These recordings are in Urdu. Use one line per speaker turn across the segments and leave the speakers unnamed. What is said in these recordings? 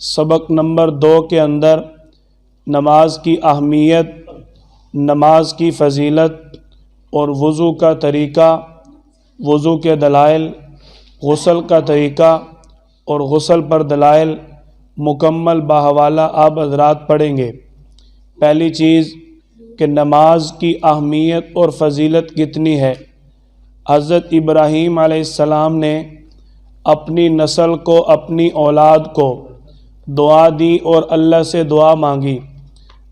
سبق نمبر 2 کے اندر نماز کی اہمیت، نماز کی فضیلت اور وضو کا طریقہ، وضو کے دلائل، غسل کا طریقہ اور غسل پر دلائل مکمل باحوالہ آپ حضرات پڑھیں گے۔ پہلی چیز کہ نماز کی اہمیت اور فضیلت کتنی ہے۔ حضرت ابراہیم علیہ السلام نے اپنی نسل کو، اپنی اولاد کو دعا دی اور اللہ سے دعا مانگی،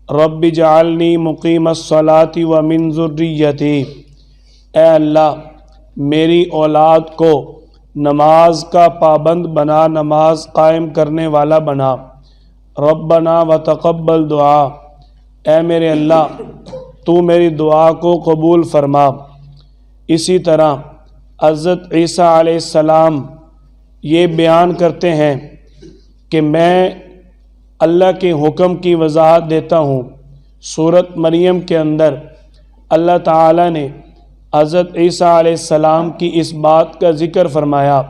رب اجعلنی مقیم الصلاۃ ومن ذریتی، اے اللہ میری اولاد کو نماز کا پابند بنا، نماز قائم کرنے والا بنا۔ ربنا وتقبل دعا، اے میرے اللہ تو میری دعا کو قبول فرما۔ اسی طرح حضرت عیسیٰ علیہ السلام یہ بیان کرتے ہیں کہ میں اللہ کے حکم کی وضاحت دیتا ہوں۔ سورۃ مریم کے اندر اللہ تعالیٰ نے حضرت عیسیٰ علیہ السلام کی اس بات کا ذکر فرمایا،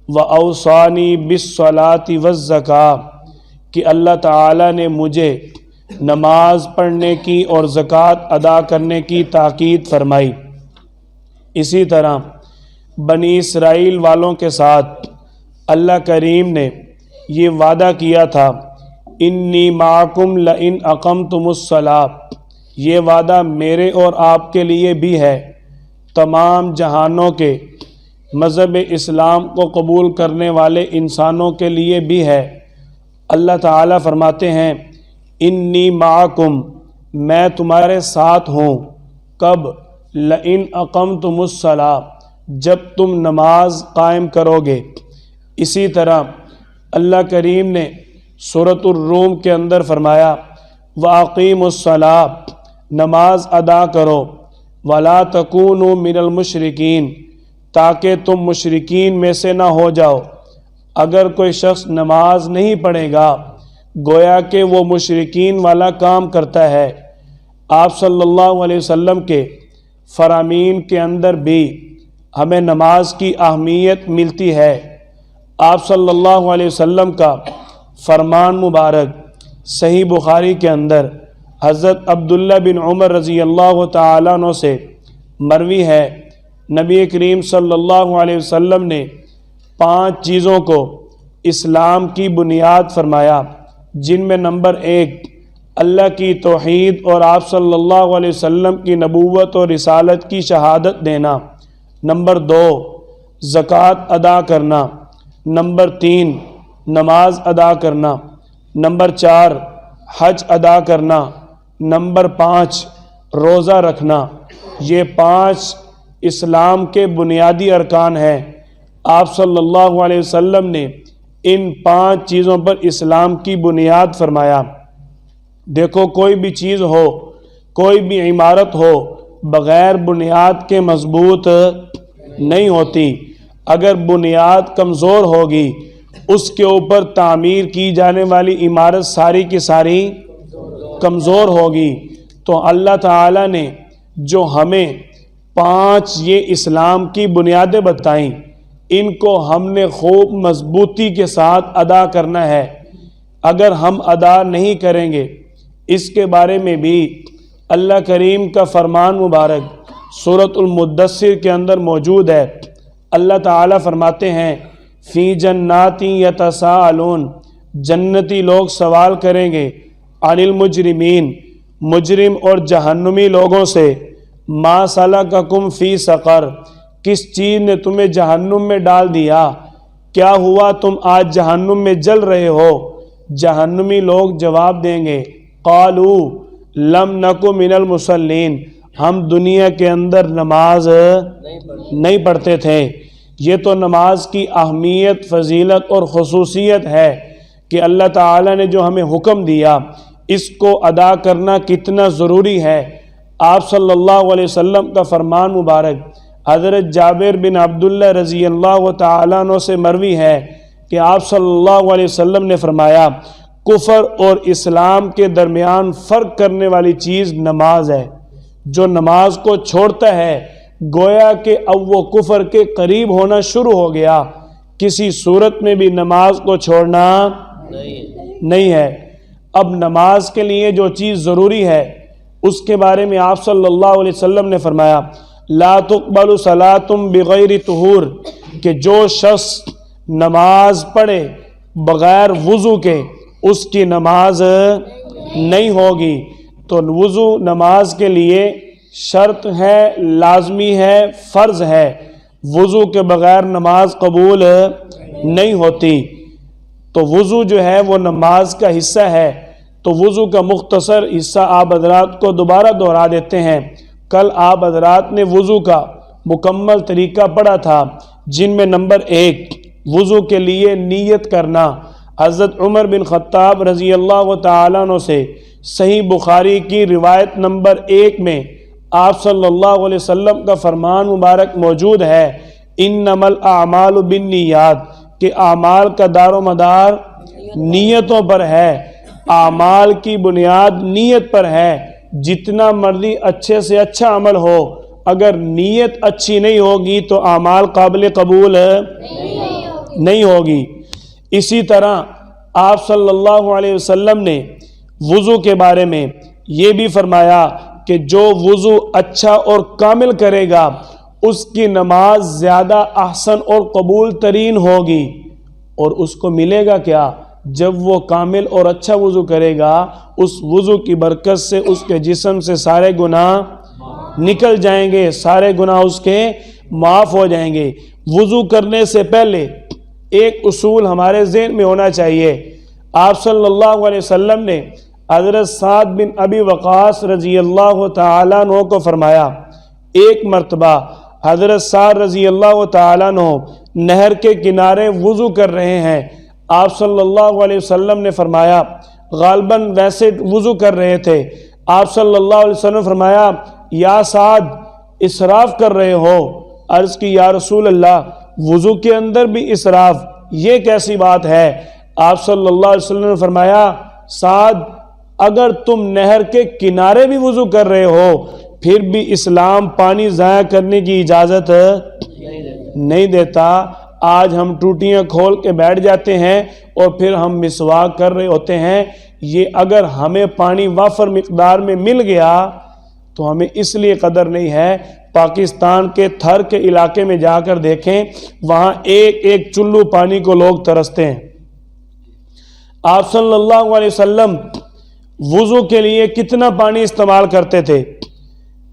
وَأَوْصَانِي بِالصَّلَاةِ وَالزَّكَاةِ، کہ اللہ تعالیٰ نے مجھے نماز پڑھنے کی اور زکوٰۃ ادا کرنے کی تاکید فرمائی۔ اسی طرح بنی اسرائیل والوں کے ساتھ اللہ کریم نے یہ وعدہ کیا تھا، انی معکم لئن اقمتم الصلاۃ، یہ وعدہ میرے اور آپ کے لیے بھی ہے، تمام جہانوں کے مذہب اسلام کو قبول کرنے والے انسانوں کے لیے بھی ہے۔ اللہ تعالیٰ فرماتے ہیں انی معکم، میں تمہارے ساتھ ہوں، کب؟ لئن اقمتم الصلاۃ، جب تم نماز قائم کرو گے۔ اسی طرح اللہ کریم نے سورۃ الروم کے اندر فرمایا، وَأَقِیمُوا الصَّلَاۃ، نماز ادا کرو، وَلَا تَکُونُوا مِنَ الْمُشْرِکِینَ، تاکہ تم مشرکین میں سے نہ ہو جاؤ۔ اگر کوئی شخص نماز نہیں پڑھے گا گویا کہ وہ مشرکین والا کام کرتا ہے۔ آپ صلی اللہ علیہ وسلم کے فرامین کے اندر بھی ہمیں نماز کی اہمیت ملتی ہے۔ آپ صلی اللہ علیہ وسلم کا فرمان مبارک صحیح بخاری کے اندر حضرت عبداللہ بن عمر رضی اللہ تعالیٰ عنہ سے مروی ہے، نبی کریم صلی اللہ علیہ وسلم نے 5 چیزوں کو اسلام کی بنیاد فرمایا، جن میں نمبر 1 اللہ کی توحید اور آپ صلی اللہ علیہ وسلم کی نبوت اور رسالت کی شہادت دینا، نمبر 2 زکوٰۃ ادا کرنا، نمبر 3 نماز ادا کرنا، نمبر 4 حج ادا کرنا، نمبر 5 روزہ رکھنا۔ یہ 5 اسلام کے بنیادی ارکان ہیں۔ آپ صلی اللہ علیہ وسلم نے ان 5 چیزوں پر اسلام کی بنیاد فرمایا۔ دیکھو کوئی بھی چیز ہو، کوئی بھی عمارت ہو، بغیر بنیاد کے مضبوط نہیں ہوتی۔ اگر بنیاد کمزور ہوگی اس کے اوپر تعمیر کی جانے والی عمارت ساری کی ساری کمزور ہوگی۔ تو اللہ تعالیٰ نے جو ہمیں 5 یہ اسلام کی بنیادیں بتائیں، ان کو ہم نے خوب مضبوطی کے ساتھ ادا کرنا ہے۔ اگر ہم ادا نہیں کریں گے، اس کے بارے میں بھی اللہ کریم کا فرمان مبارک سورۃ المدثر کے اندر موجود ہے۔ اللہ تعالیٰ فرماتے ہیں فی جنات یتساءلون، جنتی لوگ سوال کریں گے عن المجرمین، مجرم اور جہنمی لوگوں سے، ما سلککم فی سقر، کس چیز نے تمہیں جہنم میں ڈال دیا، کیا ہوا تم آج جہنم میں جل رہے ہو؟ جہنمی لوگ جواب دیں گے قالوا لم نک من المصلین، ہم دنیا کے اندر نماز نہیں پڑھتے تھے۔ یہ تو نماز کی اہمیت، فضیلت اور خصوصیت ہے کہ اللہ تعالیٰ نے جو ہمیں حکم دیا اس کو ادا کرنا کتنا ضروری ہے۔ آپ صلی اللہ علیہ وسلم کا فرمان مبارک حضرت جابر بن عبداللہ رضی اللہ تعالیٰ عنہ سے مروی ہے کہ آپ صلی اللہ علیہ وسلم نے فرمایا کفر اور اسلام کے درمیان فرق کرنے والی چیز نماز ہے۔ جو نماز کو چھوڑتا ہے گویا کہ اب وہ کفر کے قریب ہونا شروع ہو گیا۔ کسی صورت میں بھی نماز کو چھوڑنا نہیں۔ نہیں ہے۔ اب نماز کے لیے جو چیز ضروری ہے اس کے بارے میں آپ صلی اللہ علیہ وسلم نے فرمایا لا تقبل صلاۃ بغیر طہور، کہ جو شخص نماز پڑھے بغیر وضو کے اس کی نماز نہیں ہوگی۔ تو وضو نماز کے لیے شرط ہے، لازمی ہے، فرض ہے۔ وضو کے بغیر نماز قبول نہیں ہوتی۔ تو وضو جو ہے وہ نماز کا حصہ ہے۔ تو وضو کا مختصر حصہ آپ حضرات کو دوبارہ دہرا دیتے ہیں۔ کل آپ حضرات نے وضو کا مکمل طریقہ پڑھا تھا، جن میں نمبر 1 وضو کے لیے نیت کرنا۔ حضرت عمر بن خطاب رضی اللہ تعالیٰ عنہ سے صحیح بخاری کی روایت نمبر 1 میں آپ صلی اللہ علیہ وسلم کا فرمان مبارک موجود ہے انما الاعمال بالنیات، کہ اعمال کا دار و مدار نیتوں پر ہے، اعمال کی بنیاد نیت پر ہے۔ جتنا مرضی اچھے سے اچھا عمل ہو، اگر نیت اچھی نہیں ہوگی تو اعمال قابل قبول نہیں ہوگی۔ اسی طرح آپ صلی اللہ علیہ وسلم نے وضو کے بارے میں یہ بھی فرمایا کہ جو وضو اچھا اور کامل کرے گا اس کی نماز زیادہ احسن اور قبول ترین ہوگی۔ اور اس کو ملے گا کیا؟ جب وہ کامل اور اچھا وضو کرے گا، اس وضو کی برکت سے اس کے جسم سے سارے گناہ نکل جائیں گے، سارے گناہ اس کے معاف ہو جائیں گے۔ وضو کرنے سے پہلے ایک اصول ہمارے ذہن میں ہونا چاہیے۔ آپ صلی اللہ علیہ وسلم نے حضرت سعد بن ابی وقاص رضی اللہ تعالیٰ عنہ کو فرمایا، ایک مرتبہ حضرت سعد رضی اللہ تعالیٰ عنہ نہر کے کنارے وضو کر رہے ہیں۔ آپ صلی اللہ علیہ وسلم نے فرمایا، غالباً ویسے وضو کر رہے تھے، آپ صلی اللہ علیہ وسلم نے فرمایا یا سعد اسراف کر رہے ہو؟ عرض کی یا رسول اللہ وضو کے اندر بھی اسراف، یہ کیسی بات ہے؟ آپ صلی اللہ علیہ وسلم نے فرمایا سعد اگر تم نہر کے کنارے بھی وضو کر رہے ہو پھر بھی اسلام پانی ضائع کرنے کی اجازت نہیں دیتا۔ آج ہم ٹوٹیاں کھول کے بیٹھ جاتے ہیں اور پھر ہم مسواک کر رہے ہوتے ہیں۔ یہ اگر ہمیں پانی وافر مقدار میں مل گیا تو ہمیں اس لیے قدر نہیں ہے۔ پاکستان کے تھر کے علاقے میں جا کر دیکھیں، وہاں ایک ایک چلو پانی کو لوگ ترستے ہیں۔ آپ صلی اللہ علیہ وسلم وضو کے لیے کتنا پانی استعمال کرتے تھے؟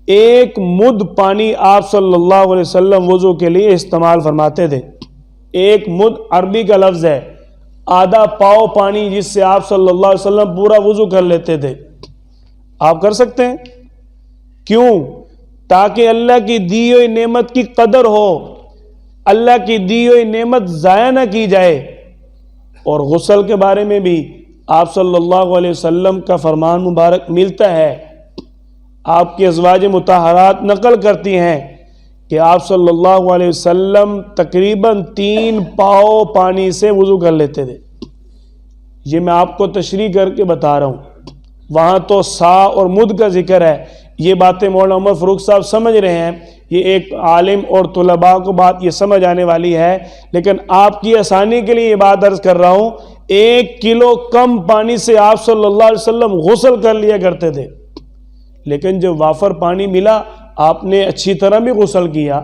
ایک مد پانی آپ صلی اللہ علیہ وسلم وضو کے لیے استعمال فرماتے تھے۔ ایک مد عربی کا لفظ ہے، آدھا پاؤ پانی جس سے آپ صلی اللہ علیہ وسلم پورا وضو کر لیتے تھے۔ آپ کر سکتے ہیں؟ کیوں؟ تاکہ اللہ کی دی ہوئی نعمت کی قدر ہو، اللہ کی دی ہوئی نعمت ضائع نہ کی جائے۔ اور غسل کے بارے میں بھی آپ صلی اللہ علیہ وسلم کا فرمان مبارک ملتا ہے۔ آپ کی ازواج مطہرات نقل کرتی ہیں کہ آپ صلی اللہ علیہ وسلم تقریباً 3 پاؤ پانی سے وضو کر لیتے تھے۔ یہ میں آپ کو تشریح کر کے بتا رہا ہوں، وہاں تو سا اور مد کا ذکر ہے۔ یہ باتیں مولانا عمر فاروق صاحب سمجھ رہے ہیں، یہ ایک عالم اور طلباء کو بات یہ سمجھ آنے والی ہے، لیکن آپ کی آسانی کے لیے یہ بات عرض کر رہا ہوں۔ 1 کلو کم پانی سے آپ صلی اللہ علیہ وسلم غسل کر لیا کرتے تھے، لیکن جب وافر پانی ملا آپ نے اچھی طرح بھی غسل کیا۔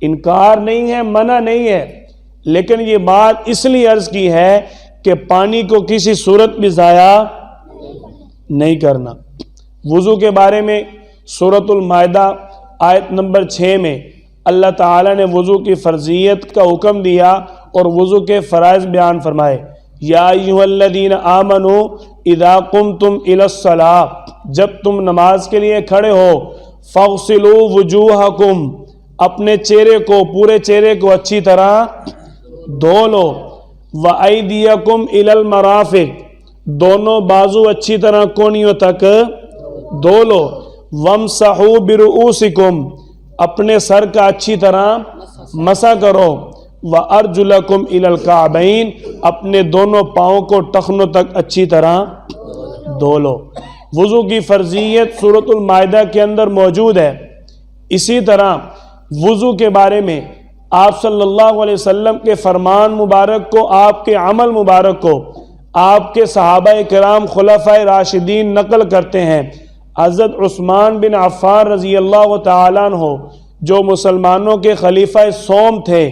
انکار نہیں ہے، منع نہیں ہے، لیکن یہ بات اس لیے عرض کی ہے کہ پانی کو کسی صورت بھی ضائع نہیں کرنا۔ وضو کے بارے میں سورۃ المائدہ آیت نمبر 6 میں اللہ تعالیٰ نے وضو کی فرضیت کا حکم دیا اور وضو کے فرائض بیان فرمائے۔ یا ایھا الذین آمنوا اذا قمتم الی الصلاۃ، جب تم نماز کے لیے کھڑے ہو، فاغسلوا وجوہکم، اپنے چہرے کو، پورے چہرے کو اچھی طرح دھو لو، وایدیکم الی المرافق، دونوں بازو اچھی طرح کونیوں تک دھو لو، وامسحوا برؤوسکم، اپنے سر کا اچھی طرح مسح کرو، وارجلکم الی الکعبین، اپنے دونوں پاؤں کو ٹخنوں تک اچھی طرح دھو لو۔ وضو کی فرضیت سورۃ المائدہ کے اندر موجود ہے۔ اسی طرح وضو کے بارے میں آپ صلی اللہ علیہ وسلم کے فرمان مبارک کو، آپ کے عمل مبارک کو آپ کے صحابہ کرام خلفائے راشدین نقل کرتے ہیں، حضرت عثمان بن عفان رضی اللہ تعالیٰ عنہ جو مسلمانوں کے خلیفہ سوم تھے،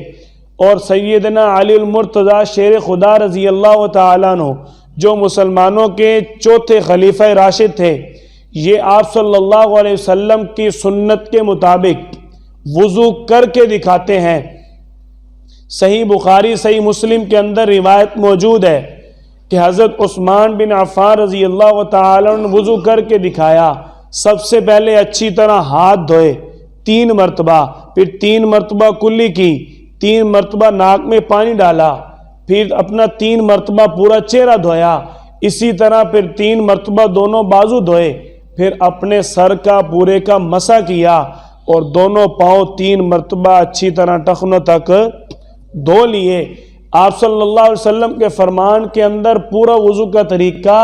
اور سیدنا علی المرتضی شیر خدا رضی اللہ تعالیٰ عنہ جو مسلمانوں کے چوتھے خلیفہ راشد تھے، یہ آپ صلی اللہ علیہ وسلم کی سنت کے مطابق وضو کر کے دکھاتے ہیں۔ صحیح بخاری صحیح مسلم کے اندر روایت موجود ہے کہ حضرت عثمان بن عفان رضی اللہ تعالیٰ عنہ نے وضو کر کے دکھایا۔ سب سے پہلے اچھی طرح ہاتھ دھوئے 3 مرتبہ، پھر 3 مرتبہ کلی کی، 3 مرتبہ ناک میں پانی ڈالا، پھر اپنا 3 مرتبہ پورا چہرہ دھویا، اسی طرح پھر 3 مرتبہ دونوں بازو دھوئے، پھر اپنے سر کا پورے کا مسح کیا، اور دونوں پاؤں 3 مرتبہ اچھی طرح ٹخنوں تک دھو لیے۔ آپ صلی اللہ علیہ وسلم کے فرمان کے اندر پورا وضو کا طریقہ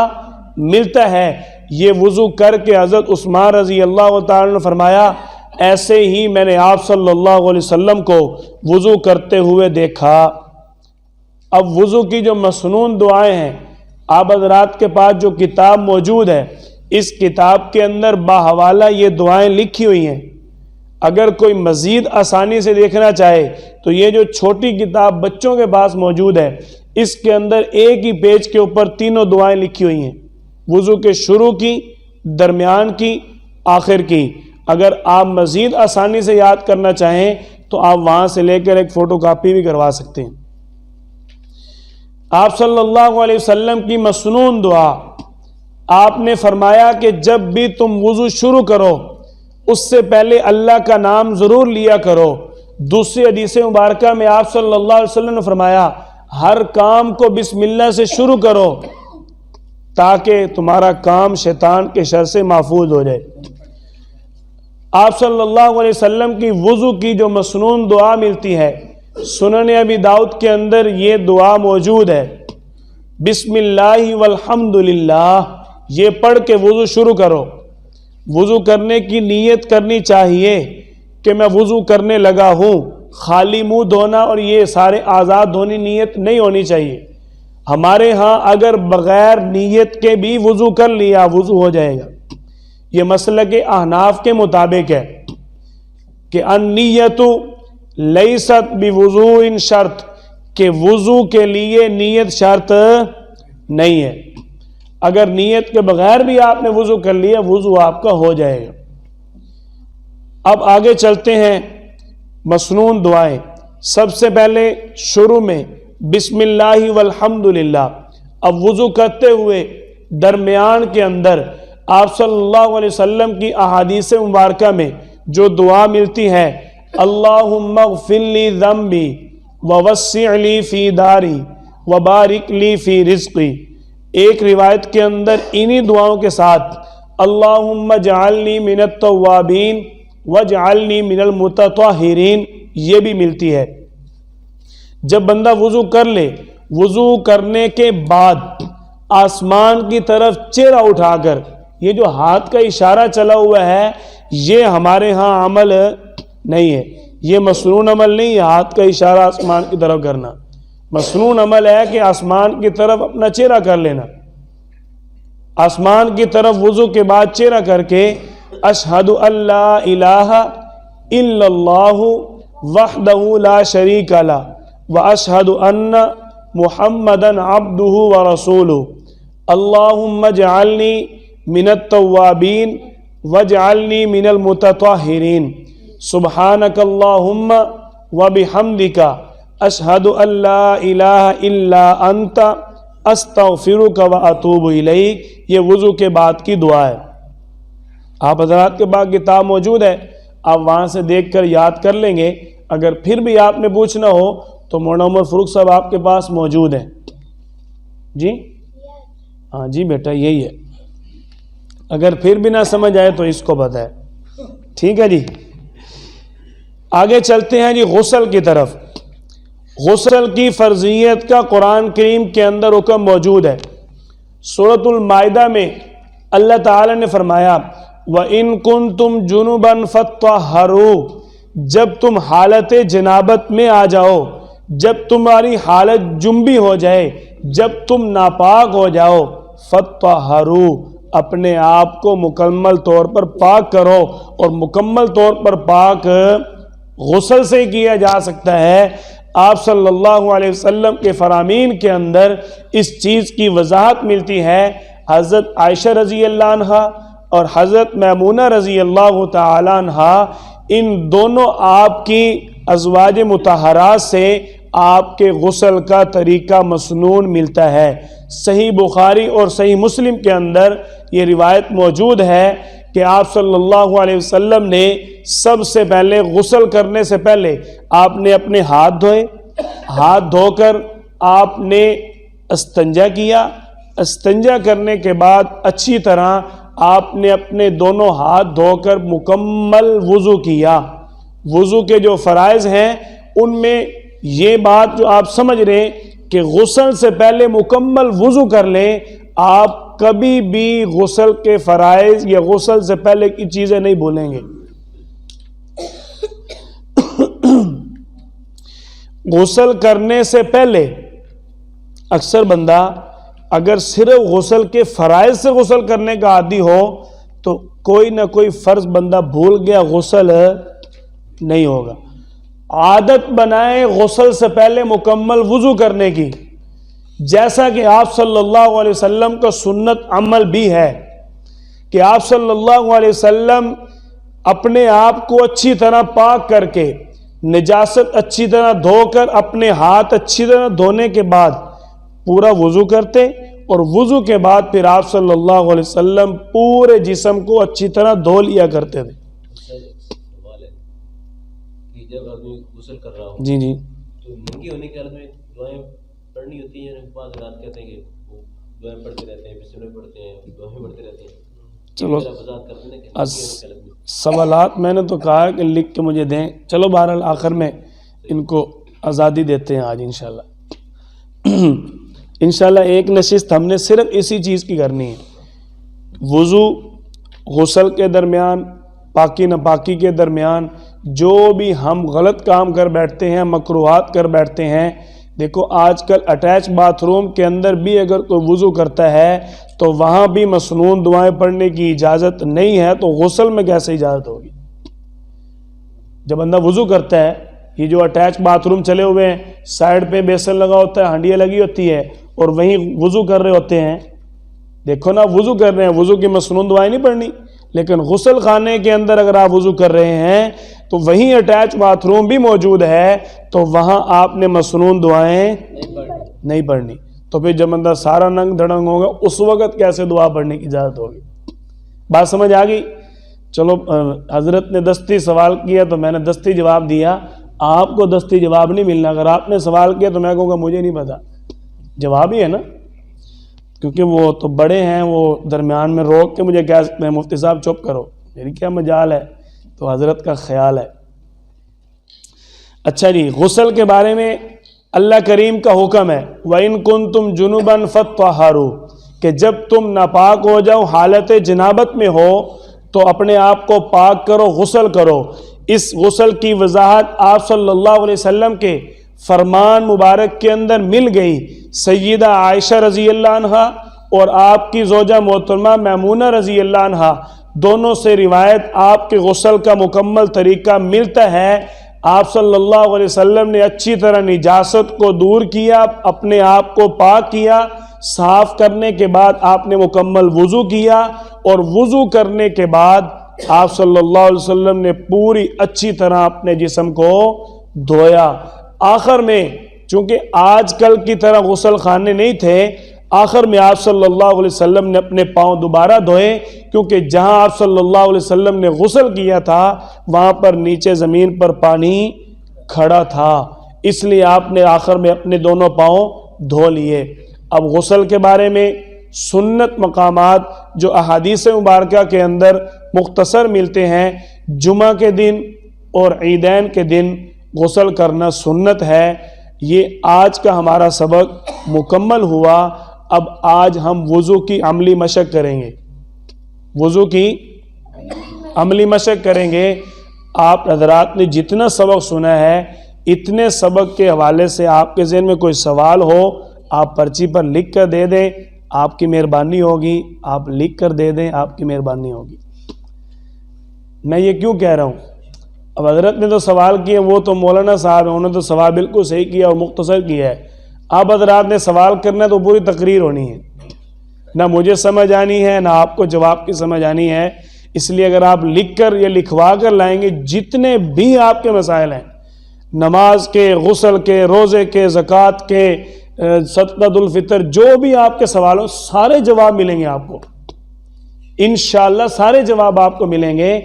ملتا ہے۔ یہ وضو کر کے حضرت عثمان رضی اللہ تعالیٰ نے فرمایا، ایسے ہی میں نے آپ صلی اللہ علیہ وسلم کو وضو کرتے ہوئے دیکھا۔ اب وضو کی جو مسنون دعائیں ہیں، آپ حضرات کے پاس جو کتاب موجود ہے، اس کتاب کے اندر باحوالہ یہ دعائیں لکھی ہوئی ہیں۔ اگر کوئی مزید آسانی سے دیکھنا چاہے تو یہ جو چھوٹی کتاب بچوں کے پاس موجود ہے، اس کے اندر ایک ہی پیج کے اوپر تینوں دعائیں لکھی ہوئی ہیں، وضو کے شروع کی، درمیان کی، آخر کی۔ اگر آپ مزید آسانی سے یاد کرنا چاہیں تو آپ وہاں سے لے کر ایک فوٹو کاپی بھی کروا سکتے ہیں۔ آپ صلی اللہ علیہ وسلم کی مسنون دعا، آپ نے فرمایا کہ جب بھی تم وضو شروع کرو اس سے پہلے اللہ کا نام ضرور لیا کرو۔ دوسری حدیث مبارکہ میں آپ صلی اللہ علیہ وسلم نے فرمایا، ہر کام کو بسم اللہ سے شروع کرو تاکہ تمہارا کام شیطان کے شر سے محفوظ ہو جائے۔ آپ صلی اللہ علیہ وسلم کی وضو کی جو مسنون دعا ملتی ہے، سنن ابی داؤد کے اندر یہ دعا موجود ہے، بسم اللہ والحمد للہ، یہ پڑھ کے وضو شروع کرو۔ وضو کرنے کی نیت کرنی چاہیے کہ میں وضو کرنے لگا ہوں، خالی منہ دھونا اور یہ سارے اعضاء دھونے نیت نہیں ہونی چاہیے۔ ہمارے ہاں اگر بغیر نیت کے بھی وضو کر لیا وضو ہو جائے گا۔ یہ مسلک احناف کے مطابق ہے کہ النیت لیست بوضوء شرط، کہ وضو کے لیے نیت شرط نہیں ہے۔ اگر نیت کے بغیر بھی آپ نے وضو کر لیا وضو آپ کا ہو جائے گا۔ اب آگے چلتے ہیں، مسنون دعائیں۔ سب سے پہلے شروع میں بسم اللہ والحمد للہ۔ اب وضو کرتے ہوئے درمیان کے اندر آپ صلی اللہ علیہ وسلم کی احادیث مبارکہ میں جو دعا ملتی ہے، اللہم اغفر لی ذنبی ووسع لی فی داری وبارک لی فی رزقی، ایک روایت کے اندر انہی دعاؤں کے ساتھ اللہم اجعلنی من التوابین واجعلنی من المتطہرین یہ بھی ملتی ہے۔ جب بندہ وضو کر لے، وضو کرنے کے بعد آسمان کی طرف چہرہ اٹھا کر، یہ جو ہاتھ کا اشارہ چلا ہوا ہے یہ ہمارے ہاں عمل نہیں ہے، یہ مسنون عمل نہیں ہے ہاتھ کا اشارہ آسمان کی طرف کرنا۔ مسنون عمل ہے کہ آسمان کی طرف اپنا چہرہ کر لینا، آسمان کی طرف وضو کے بعد چہرہ کر کے اشہد ان لا الہ الا اللہ وحدہ لا شریک لہ واشہد ان محمدا عبدہ ورسولہ اللہم اجعلنی من التوابین واجعلنی من المتطہرین سبحانک اللہم وبحمدک اشہد ان لا الہ الا انت استغفرک واتوب الیک۔ یہ وضو کے بعد کی دعا ہے۔ آپ حضرات کے پاس کتاب موجود ہے، آپ وہاں سے دیکھ کر یاد کر لیں گے۔ اگر پھر بھی آپ نے پوچھنا ہو تو مولانا عمر فاروق صاحب آپ کے پاس موجود ہیں۔ جی ہاں جی بیٹا یہی ہے، اگر پھر بھی نہ سمجھ آئے تو اس کو بتائے، ٹھیک ہے جی۔ آگے چلتے ہیں جی غسل کی طرف۔ غسل کی فرضیت کا قرآن کریم کے اندر حکم موجود ہے۔ سورۃ المائدہ میں اللہ تعالی نے فرمایا وَإِن كُنتُمْ جُنُبًا فَطَّهَّرُوا، جب تم حالت جنابت میں آ جاؤ، جب تمہاری حالت جنبی ہو جائے، جب تم ناپاک ہو جاؤ، فطہروا، اپنے آپ کو مکمل طور پر پاک کرو، اور مکمل طور پر پاک غسل سے کیا جا سکتا ہے۔ آپ صلی اللہ علیہ وسلم کے فرامین کے اندر اس چیز کی وضاحت ملتی ہے۔ حضرت عائشہ رضی اللہ عنہ اور حضرت میمونہ رضی اللہ تعالی عنہ، ان دونوں آپ کی ازواج مطہرات سے آپ کے غسل کا طریقہ مسنون ملتا ہے۔ صحیح بخاری اور صحیح مسلم کے اندر یہ روایت موجود ہے کہ آپ صلی اللہ علیہ وسلم نے سب سے پہلے غسل کرنے سے پہلے آپ نے اپنے ہاتھ دھوئے، ہاتھ دھو کر آپ نے استنجا کیا، استنجا کرنے کے بعد اچھی طرح آپ نے اپنے دونوں ہاتھ دھو کر مکمل وضو کیا۔ وضو کے جو فرائض ہیں ان میں یہ بات جو آپ سمجھ رہے کہ غسل سے پہلے مکمل وضو کر لیں، آپ کبھی بھی غسل کے فرائض یا غسل سے پہلے کی چیزیں نہیں بھولیں گے۔ غسل کرنے سے پہلے اکثر بندہ اگر صرف غسل کے فرائض سے غسل کرنے کا عادی ہو تو کوئی نہ کوئی فرض بندہ بھول گیا، غسل نہیں ہوگا۔ عادت بنائے غسل سے پہلے مکمل وضو کرنے کی، جیسا کہ آپ صلی اللہ علیہ وسلم کا سنت عمل بھی ہے کہ آپ صلی اللہ علیہ وسلم اپنے آپ کو اچھی طرح پاک کر کے، نجاست اچھی طرح دھو کر، اپنے ہاتھ اچھی طرح دھونے کے بعد پورا وضو کرتے، اور وضو کے بعد پھر آپ صلی اللہ علیہ وسلم پورے جسم کو اچھی طرح دھو لیا کرتے تھے۔
جب آدمی غسل کر رہا ہو
جی جی
تو ننگی ہونے کے حالت میں دعائیں پڑھنی ہوتی ہیں، بعض رات کہتے ہیں کہ وہ دعائیں پڑھتے رہتے ہیں، بسم اللہ پڑھتے ہیں، دعائیں پڑھتے رہتے ہیں۔
چلو
وضاحت کرتے ہیں کہ
سوالات میں نے تو کہا کہ لکھ کے مجھے دیں، چلو بہرحال آخر میں ان کو آزادی دیتے ہیں آج انشاءاللہ۔ انشاءاللہ ایک نشست ہم نے صرف اسی چیز کی کرنی ہے۔ وضو، غسل کے درمیان، پاکی ناپاکی کے درمیان جو بھی ہم غلط کام کر بیٹھتے ہیں، مکروہات کر بیٹھتے ہیں، دیکھو آج کل اٹیچ باتھ روم کے اندر بھی اگر کوئی وضو کرتا ہے تو وہاں بھی مسنون دعائیں پڑھنے کی اجازت نہیں ہے، تو غسل میں کیسے اجازت ہوگی؟ جب بندہ وضو کرتا ہے، یہ جو اٹیچ باتھ روم چلے ہوئے ہیں، سائڈ پہ بیسن لگا ہوتا ہے، ہنڈیاں لگی ہوتی ہے، اور وہیں وضو کر رہے ہوتے ہیں، دیکھو نا وضو کر رہے ہیں، وضو کی مسنون دعائیں نہیں پڑھنی، لیکن غسل خانے کے اندر اگر آپ وضو کر رہے ہیں تو وہیں اٹیچ باتھ روم بھی موجود ہے، تو وہاں آپ نے مسنون دعائیں نہیں پڑھنی۔ تو پھر جب بندہ سارا ننگ دھڑنگ ہوگا اس وقت کیسے دعا پڑھنے کی اجازت ہوگی؟ بات سمجھ آ گئی؟ چلو حضرت نے دستی سوال کیا تو میں نے دستی جواب دیا، آپ کو دستی جواب نہیں ملنا۔ اگر آپ نے سوال کیا تو میں کہوں گا مجھے نہیں پتا، جواب ہی ہے نا، کیونکہ وہ تو بڑے ہیں، وہ درمیان میں روک کے مجھے کہہ سکتے ہیں مفتی صاحب چپ کرو، میری کیا مجال ہے، تو حضرت کا خیال ہے۔ اچھا جی، غسل کے بارے میں اللہ کریم کا حکم ہے وَإِن كُنتُمْ جُنُبًا فَاطَّهَّرُوا، کہ جب تم ناپاک ہو جاؤ، حالت جنابت میں ہو تو اپنے آپ کو پاک کرو، غسل کرو۔ اس غسل کی وضاحت آپ صلی اللہ علیہ وسلم کے فرمان مبارک کے اندر مل گئی۔ سیدہ عائشہ رضی اللہ عنہ اور آپ کی زوجہ محترمہ میمونہ رضی اللہ عنہ دونوں سے روایت آپ کے غسل کا مکمل طریقہ ملتا ہے۔ آپ صلی اللہ علیہ وسلم نے اچھی طرح نجاست کو دور کیا، اپنے آپ کو پاک کیا، صاف کرنے کے بعد آپ نے مکمل وضو کیا، اور وضو کرنے کے بعد آپ صلی اللہ علیہ وسلم نے پوری اچھی طرح اپنے جسم کو دھویا۔ آخر میں چونکہ آج کل کی طرح غسل خانے نہیں تھے، آخر میں آپ صلی اللہ علیہ وسلم نے اپنے پاؤں دوبارہ دھوئے، کیونکہ جہاں آپ صلی اللہ علیہ وسلم نے غسل کیا تھا وہاں پر نیچے زمین پر پانی کھڑا تھا، اس لیے آپ نے آخر میں اپنے دونوں پاؤں دھو لیے۔ اب غسل کے بارے میں سنت مقامات جو احادیث مبارکہ کے اندر مختصر ملتے ہیں، جمعہ کے دن اور عیدین کے دن غسل کرنا سنت ہے۔ یہ آج کا ہمارا سبق مکمل ہوا۔ اب آج ہم وضو کی عملی مشق کریں گے، وضو کی عملی مشق کریں گے۔ آپ حضرات نے جتنا سبق سنا ہے اتنے سبق کے حوالے سے آپ کے ذہن میں کوئی سوال ہو آپ پرچی پر لکھ کر دے دیں، آپ کی مہربانی ہوگی، آپ لکھ کر دے دیں، آپ کی مہربانی ہوگی۔ میں یہ کیوں کہہ رہا ہوں، اب حضرت نے تو سوال کیے، وہ تو مولانا صاحب ہیں، انہوں نے تو سوال بالکل صحیح کیا اور مختصر کیا ہے۔ آپ حضرات نے سوال کرنا ہے تو پوری تقریر ہونی ہے، نہ مجھے سمجھ آنی ہے نہ آپ کو جواب کی سمجھ آنی ہے۔ اس لیے اگر آپ لکھ کر یا لکھوا کر لائیں گے، جتنے بھی آپ کے مسائل ہیں، نماز کے، غسل کے، روزے کے، زکوٰۃ کے، صدقۃ الفطر، جو بھی آپ کے سوال ہوں سارے جواب ملیں گے آپ کو انشاءاللہ، سارے جواب آپ کو ملیں گے۔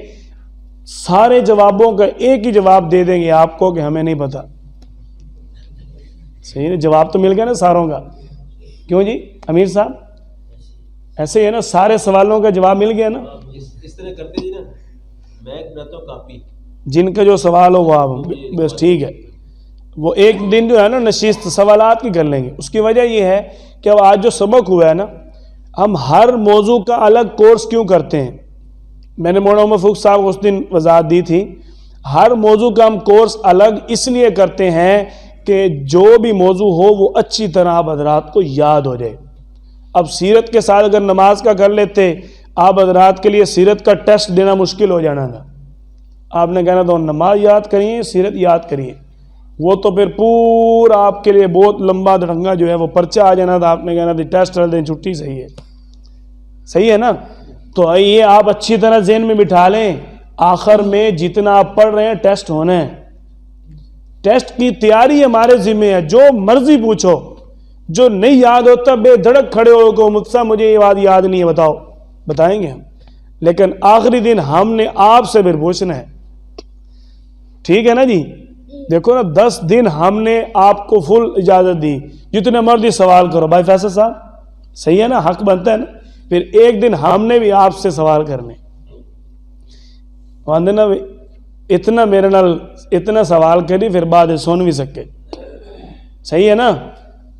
سارے جوابوں کا ایک ہی جواب دے دیں گے آپ کو کہ ہمیں نہیں پتا۔ صحیح ہے، جواب تو مل گیا نا ساروں کا، کیوں جی امیر صاحب؟ ایسے ہی ہے نا، سارے سوالوں کا جواب مل گیا نا۔
اس طرح کرتے جی نا، میں بناتا ہوں کاپی،
جن کا جو سوال ہو وہ آپ بس ٹھیک ہے، وہ ایک دن جو ہے نا نشست سوالات کی کر لیں گے۔ اس کی وجہ یہ ہے کہ اب آج جو سبق ہوا ہے نا، ہم ہر موضوع کا الگ کورس کیوں کرتے ہیں؟ میں نے مولانا عمر فاروق صاحب کو اس دن وضاحت دی تھی، ہر موضوع کا ہم کورس الگ اس لیے کرتے ہیں کہ جو بھی موضوع ہو وہ اچھی طرح آپ حضرات کو یاد ہو جائے۔ اب سیرت کے ساتھ اگر نماز کا کر لیتے، آپ حضرات کے لیے سیرت کا ٹیسٹ دینا مشکل ہو جانا تھا۔ آپ نے کہنا تو نماز یاد کریے، سیرت یاد کریے، وہ تو پھر پورا آپ کے لیے بہت لمبا دھڑنگا جو ہے وہ پرچہ آ جانا تھا۔ آپ نے کہنا تھا ٹیسٹ رکھ دیں، چھٹی صحیح ہے، صحیح ہے نا؟ تو یہ آپ اچھی طرح ذہن میں بٹھا لیں، آخر میں جتنا آپ پڑھ رہے ہیں ٹیسٹ ہونا ہے، ٹیسٹ کی تیاری ہمارے ذمہ ہے۔ جو مرضی پوچھو، جو نہیں یاد ہوتا بے دھڑک کھڑے ہو کو مجھ سے مجھے یہ بات یاد نہیں ہے، بتاؤ، بتائیں گے ہم، لیکن آخری دن ہم نے آپ سے پھر پوچھنا ہے، ٹھیک ہے نا جی؟ دیکھو نا، 10 دن ہم نے آپ کو فل اجازت دی، جتنے مرضی سوال کرو بھائی فیصل صاحب، صحیح ہے نا؟ حق بنتا ہے نا؟ پھر ایک دن ہم نے بھی آپ سے سوال کرنے، نا اتنا میرے نال اتنا سوال کری پھر بعد سن بھی سکے، صحیح ہے نا؟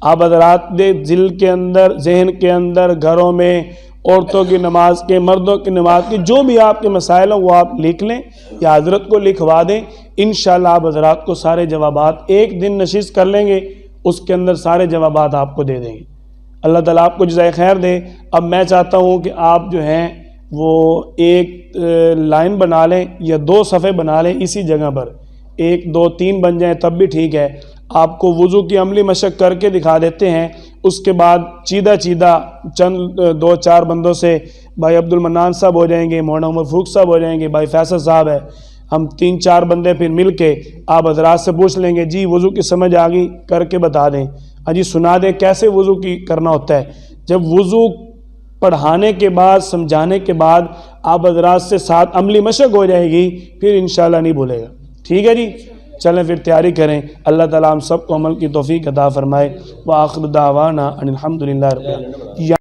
آپ حضرات دے دل کے اندر، ذہن کے اندر، گھروں میں عورتوں کی نماز کے، مردوں کی نماز کے، جو بھی آپ کے مسائل ہیں وہ آپ لکھ لیں یا حضرت کو لکھوا دیں، انشاءاللہ آپ حضرات کو سارے جوابات ایک دن نشست کر لیں گے، اس کے اندر سارے جوابات آپ کو دے دیں گے۔ اللہ تعالیٰ آپ کو جزائے خیر دے۔ اب میں چاہتا ہوں کہ آپ جو ہیں وہ ایک لائن بنا لیں یا 2 صفحے بنا لیں اسی جگہ پر، 1 2 3 بن جائیں تب بھی ٹھیک ہے۔ آپ کو وضو کی عملی مشق کر کے دکھا دیتے ہیں، اس کے بعد چیدہ چند 2-4 بندوں سے بھائی عبد المنان صاحب ہو جائیں گے، مولانا عمر فاروق صاحب ہو جائیں گے، بھائی فیصل صاحب ہے، ہم 3-4 بندے پھر مل کے آپ حضرات سے پوچھ لیں گے، جی وضو کی سمجھ آ گئی کر کے بتا دیں، ہاں جی سنا دیں کیسے وضو کی کرنا ہوتا ہے۔ جب وضو پڑھانے کے بعد، سمجھانے کے بعد آپ حضرات سے ساتھ عملی مشق ہو جائے گی، پھر انشاءاللہ نہیں بھولے گا، ٹھیک ہے جی؟ چلیں پھر تیاری کریں، اللہ تعالیٰ ہم سب کو عمل کی توفیق عطا فرمائے۔ وآخر دعوانا ان الحمدللہ رب العالمین۔